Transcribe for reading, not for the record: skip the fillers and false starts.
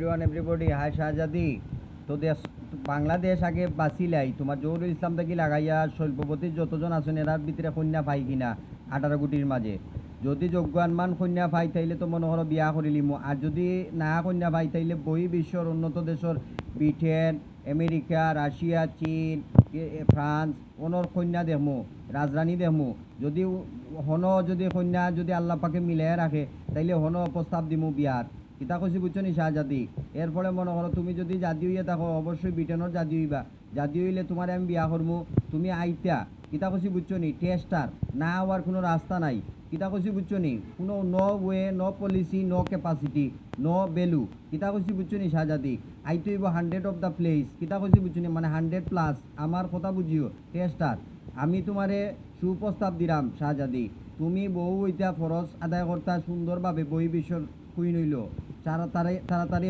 Everyone everybody, high শাহজাদি। তো দেশ বাংলাদেশ আগে বাঁচিলাই তোমার জহুরুল ইসলাম থেকে লাগাইয়া শিল্পপতির যতজন আছেন এরার ভিতরে কন্যা পাই কিনা 18 কোটির মাঝে। যদি যোগ্যানমান কন্যা পাই তাইলে তো মনে করো বিয়া করিলিমো, আর যদি না কন্যা পাই তাইলে বহি বিশ্বর উন্নত দেশের ব্রিটেন, আমেরিকা, রাশিয়া, চীন, ফ্রান্স ওনর কন্যা দেখমু, রাজরানী দেখমু। যদি যদি কন্যা যদি আল্লাহ পাকে মিলাই রাখে তাইলে প্রস্তাব দিমু বিয়ার। কিতা কইছি বুঝছো নি শাহজাদি? এরপরে মনে করো তুমি যদি জাদি হইয়া থাকো অবশ্যই ব্রিটেনের জাদি হইবা। জাদি হইলে তোমার আমি বিয়া করবো, তুমি আইতা। কিতা কইছি বুঝছো নি? টেস্টার না হওয়ার কোনো রাস্তা নাই। কিতা কইছি বুঝছো নি? কোনো no way, no policy, no capacity, no value. কিতা কইছি বুঝছো নি শাহজাদি? আইতে হইব 100 অফ দ্য প্লেস। কিতা কইছি বুঝছো নি? মানে 100+। আমার কথা বুঝিও টেস্টার। আমি তোমারে সুপ্রস্তাব দিলাম শাহজাদি, তুমি বউ হইতা ফরজ আদায় করতা সুন্দরভাবে বই বিশ্বর কুইন হইল তাড়াতাড়ি